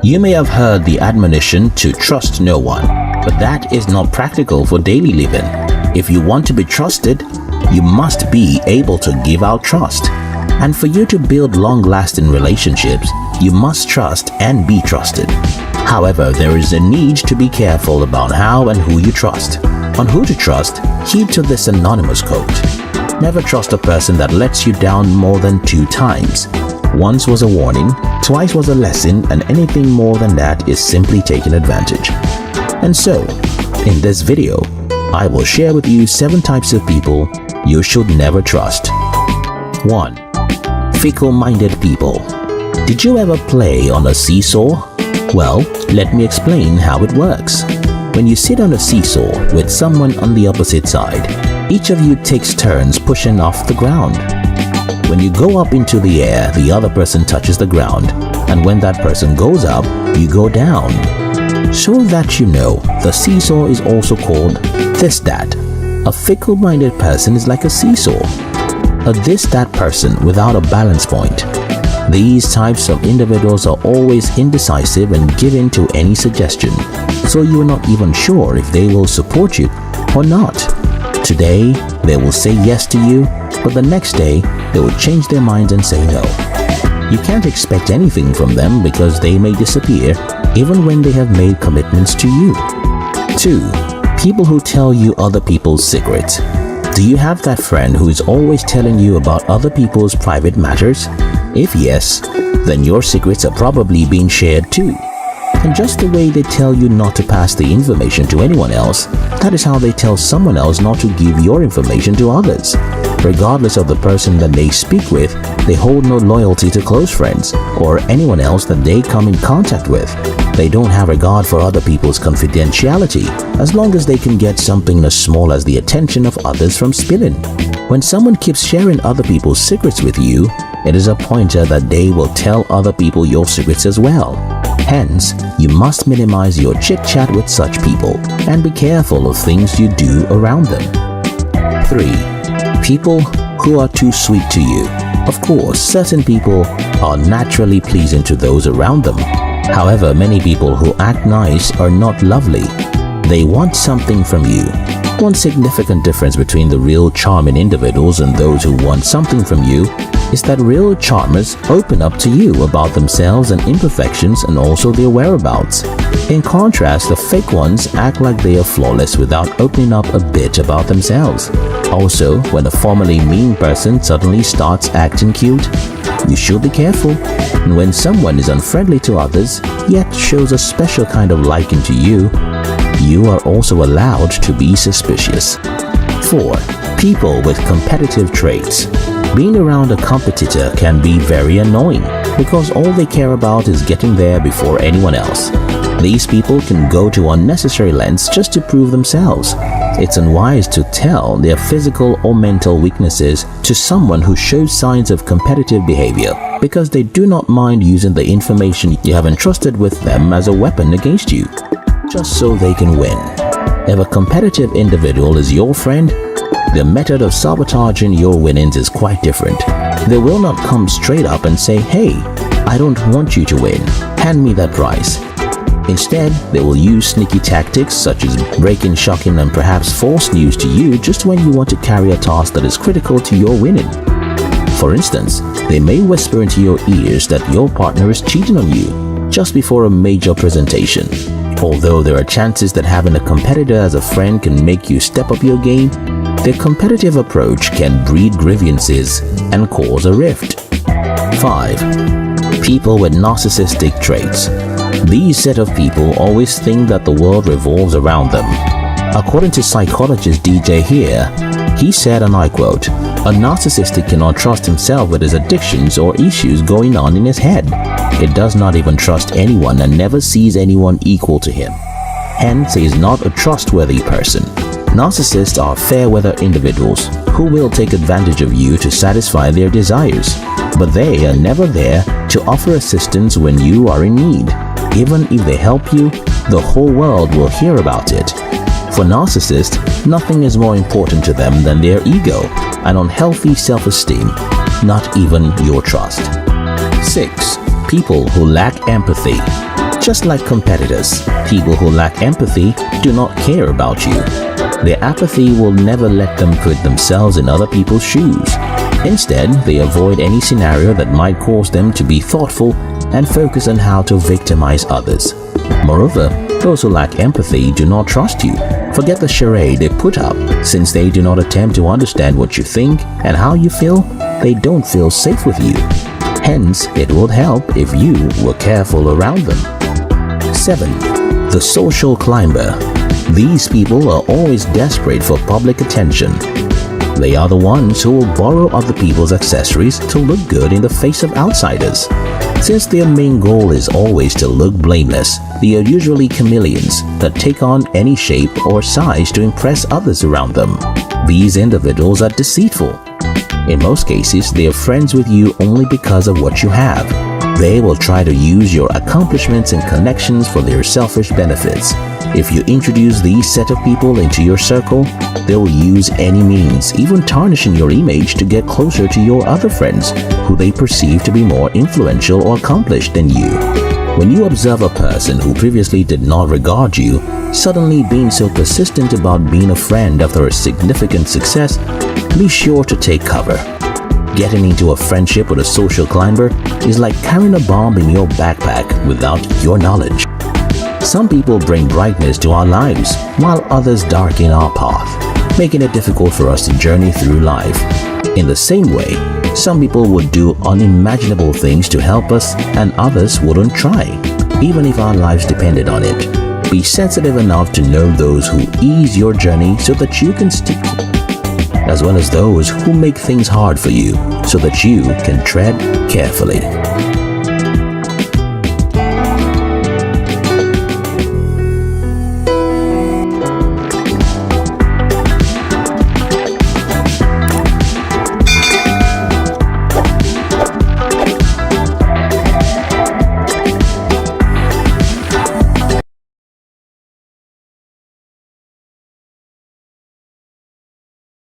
You may have heard the admonition to trust no one, but that is not practical for daily living. If you want to be trusted, you must be able to give out trust. And for you to build long-lasting relationships, you must trust and be trusted. However, there is a need to be careful about how and who you trust. On who to trust, heed to this anonymous quote. Never trust a person that lets you down more than 2 times. Once was a warning, twice was a lesson, and anything more than that is simply taking advantage. And so, in this video, I will share with you 7 types of people you should never trust. 1. Fickle-minded people. Did you ever play on a seesaw? Well, let me explain how it works. When you sit on a seesaw with someone on the opposite side, each of you takes turns pushing off the ground. When you go up into the air, the other person touches the ground, and when that person goes up, you go down. So that you know, the seesaw is also called this-that. A fickle-minded person is like a seesaw. A this-that person without a balance point. These types of individuals are always indecisive and given to any suggestion, so you are not even sure if they will support you or not. Today, they will say yes to you, but the next day, they will change their minds and say no. You can't expect anything from them because they may disappear even when they have made commitments to you. 2. People who tell you other people's secrets. Do you have that friend who is always telling you about other people's private matters? If yes, then your secrets are probably being shared too. And just the way they tell you not to pass the information to anyone else, that is how they tell someone else not to give your information to others. Regardless of the person that they speak with, they hold no loyalty to close friends or anyone else that they come in contact with. They don't have regard for other people's confidentiality as long as they can get something as small as the attention of others from spilling. When someone keeps sharing other people's secrets with you, it is a pointer that they will tell other people your secrets as well. Hence, you must minimize your chit-chat with such people and be careful of things you do around them. 3. People who are too sweet to you. Of course, certain people are naturally pleasing to those around them. However, many people who act nice are not lovely. They want something from you. One significant difference between the real charming individuals and those who want something from you is that real charmers open up to you about themselves and imperfections and also their whereabouts. In contrast, the fake ones act like they are flawless without opening up a bit about themselves. Also, when a formerly mean person suddenly starts acting cute, you should be careful. And when someone is unfriendly to others, yet shows a special kind of liking to you, you are also allowed to be suspicious. 4. People with competitive traits. Being around a competitor can be very annoying because all they care about is getting there before anyone else. These people can go to unnecessary lengths just to prove themselves. It's unwise to tell their physical or mental weaknesses to someone who shows signs of competitive behavior because they do not mind using the information you have entrusted with them as a weapon against you, just so they can win. If a competitive individual is your friend, their method of sabotaging your winnings is quite different. They will not come straight up and say, "Hey, I don't want you to win. Hand me that prize." Instead, they will use sneaky tactics such as breaking, shocking, and perhaps false news to you just when you want to carry a task that is critical to your winning. For instance, they may whisper into your ears that your partner is cheating on you just before a major presentation. Although there are chances that having a competitor as a friend can make you step up your game, their competitive approach can breed grievances and cause a rift. 5. People with narcissistic traits. These set of people always think that the world revolves around them. According to psychologist DJ here, he said, and I quote, "A narcissist cannot trust himself with his addictions or issues going on in his head. He does not even trust anyone and never sees anyone equal to him. Hence, he is not a trustworthy person." Narcissists are fair-weather individuals who will take advantage of you to satisfy their desires, but they are never there to offer assistance when you are in need. Even if they help you, the whole world will hear about it. For narcissists, nothing is more important to them than their ego and unhealthy self-esteem, not even your trust. 6. People who lack empathy. Just like competitors, people who lack empathy do not care about you. Their apathy will never let them put themselves in other people's shoes. Instead, they avoid any scenario that might cause them to be thoughtful and focus on how to victimize others. Moreover, those who lack empathy do not trust you. Forget the charade they put up. Since they do not attempt to understand what you think and how you feel, they don't feel safe with you. Hence, it would help if you were careful around them. 7. The social climber. These people are always desperate for public attention. They are the ones who will borrow other people's accessories to look good in the face of outsiders. Since their main goal is always to look blameless, they are usually chameleons that take on any shape or size to impress others around them. These individuals are deceitful. In most cases, they are friends with you only because of what you have. They will try to use your accomplishments and connections for their selfish benefits. If you introduce these set of people into your circle, they will use any means, even tarnishing your image, to get closer to your other friends who they perceive to be more influential or accomplished than you. When you observe a person who previously did not regard you, suddenly being so persistent about being a friend after a significant success, be sure to take cover. Getting into a friendship with a social climber is like carrying a bomb in your backpack without your knowledge. Some people bring brightness to our lives, while others darken our path, making it difficult for us to journey through life. In the same way, some people would do unimaginable things to help us and others wouldn't try, even if our lives depended on it. Be sensitive enough to know those who ease your journey so that you can stick, as well as those who make things hard for you so that you can tread carefully.